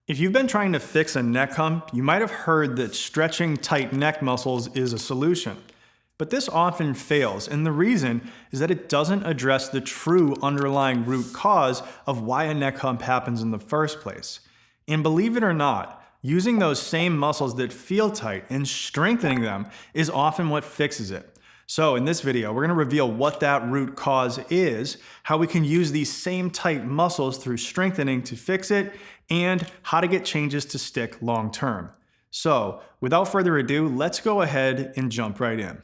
If you've been trying to fix a neck hump, you might have heard that stretching tight neck muscles is a solution. But this often fails, and the reason is that it doesn't address the true underlying root cause of why a neck hump happens in the first place. And believe it or not, using those same muscles that feel tight and strengthening them is often what fixes it. So in this video, we're going to reveal what that root cause is, how we can use these same tight muscles through strengthening to fix it, and how to get changes to stick long term. So without further ado, let's go ahead and jump right in.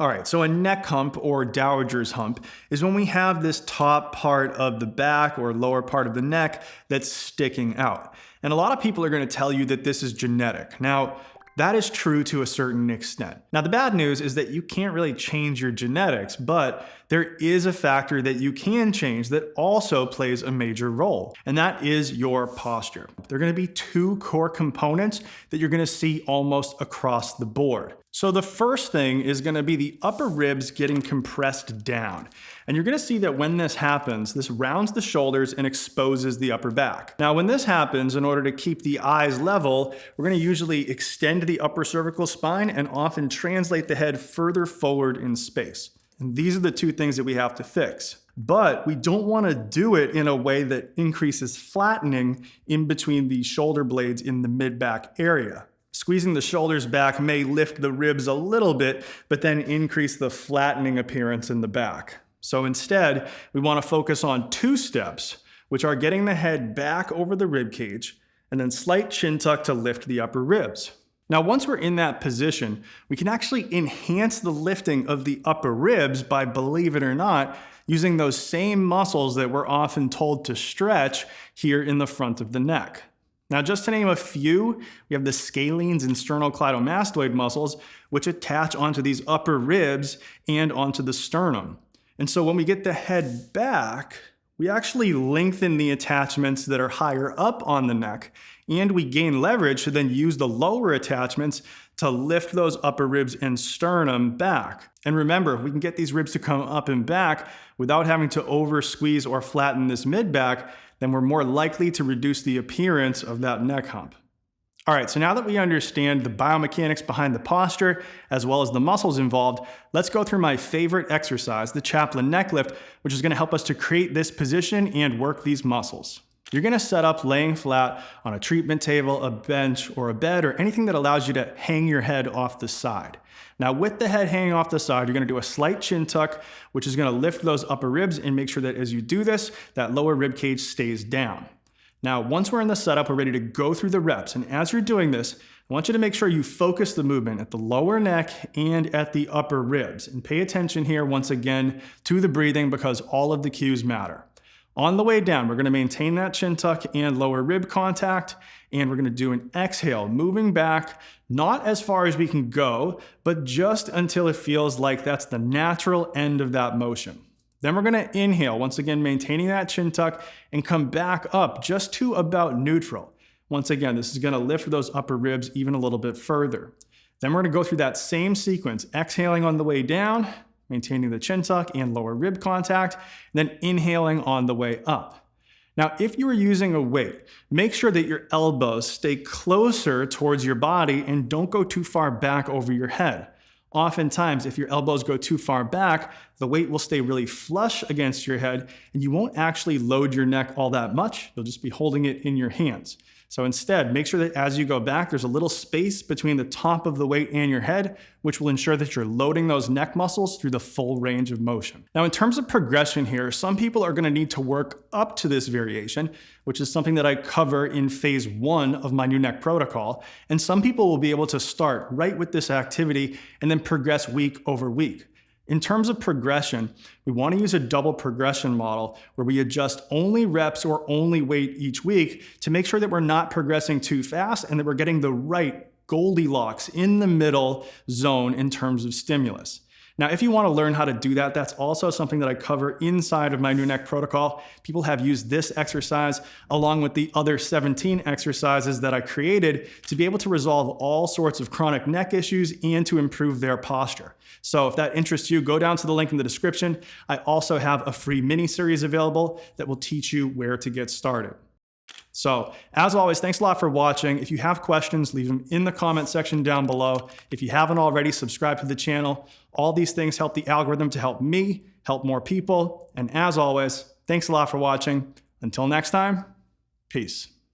All right, so a neck hump or dowager's hump is when we have this top part of the back or lower part of the neck that's sticking out. And a lot of people are going to tell you that this is genetic. Now, that is true to a certain extent. Now, the bad news is that you can't really change your genetics, but there is a factor that you can change that also plays a major role, and that is your posture. There are going to be two core components that you're going to see almost across the board. So the first thing is going to be the upper ribs getting compressed down. And you're going to see that when this happens, this rounds the shoulders and exposes the upper back. Now, when this happens, in order to keep the eyes level, we're going to usually extend the upper cervical spine and often translate the head further forward in space. And these are the two things that we have to fix. But we don't want to do it in a way that increases flattening in between the shoulder blades in the mid-back area. Squeezing the shoulders back may lift the ribs a little bit, but then increase the flattening appearance in the back. So instead, we want to focus on two steps, which are getting the head back over the rib cage and then slight chin tuck to lift the upper ribs. Now, once we're in that position, we can actually enhance the lifting of the upper ribs by, believe it or not, using those same muscles that we're often told to stretch here in the front of the neck. Now, just to name a few, we have the scalenes and sternocleidomastoid muscles, which attach onto these upper ribs and onto the sternum. And so when we get the head back, we actually lengthen the attachments that are higher up on the neck, and we gain leverage to then use the lower attachments to lift those upper ribs and sternum back. And remember, we can get these ribs to come up and back without having to over squeeze or flatten this mid-back, then we're more likely to reduce the appearance of that neck hump. All right, so now that we understand the biomechanics behind the posture, as well as the muscles involved, let's go through my favorite exercise, the Chaplin neck lift, which is going to help us to create this position and work these muscles. You're going to set up laying flat on a treatment table, a bench, or a bed, or anything that allows you to hang your head off the side. Now, with the head hanging off the side, you're going to do a slight chin tuck, which is going to lift those upper ribs and make sure that as you do this, that lower rib cage stays down. Now, once we're in the setup, we're ready to go through the reps. And as you're doing this, I want you to make sure you focus the movement at the lower neck and at the upper ribs. And pay attention here, once again, to the breathing because all of the cues matter. On the way down, we're going to maintain that chin tuck and lower rib contact, and we're going to do an exhale, moving back, not as far as we can go, but just until it feels like that's the natural end of that motion. Then we're going to inhale, once again, maintaining that chin tuck, and come back up just to about neutral. Once again, this is going to lift those upper ribs even a little bit further. Then we're going to go through that same sequence, exhaling on the way down, maintaining the chin tuck and lower rib contact, and then inhaling on the way up. Now, if you are using a weight, make sure that your elbows stay closer towards your body and don't go too far back over your head. Oftentimes, if your elbows go too far back, the weight will stay really flush against your head and you won't actually load your neck all that much. You'll just be holding it in your hands. So instead, make sure that as you go back, there's a little space between the top of the weight and your head, which will ensure that you're loading those neck muscles through the full range of motion. Now, in terms of progression here, some people are going to need to work up to this variation, which is something that I cover in phase 1 of my new neck protocol. And some people will be able to start right with this activity and then progress week over week. In terms of progression, we want to use a double progression model where we adjust only reps or only weight each week to make sure that we're not progressing too fast and that we're getting the right Goldilocks in the middle zone in terms of stimulus. Now, if you want to learn how to do that, that's also something that I cover inside of my new neck protocol. People have used this exercise along with the other 17 exercises that I created to be able to resolve all sorts of chronic neck issues and to improve their posture. So if that interests you, go down to the link in the description. I also have a free mini series available that will teach you where to get started. So, as always, thanks a lot for watching. If you have questions, leave them in the comment section down below. If you haven't already, subscribe to the channel. All these things help the algorithm to help me, help more people. And as always, thanks a lot for watching. Until next time, peace.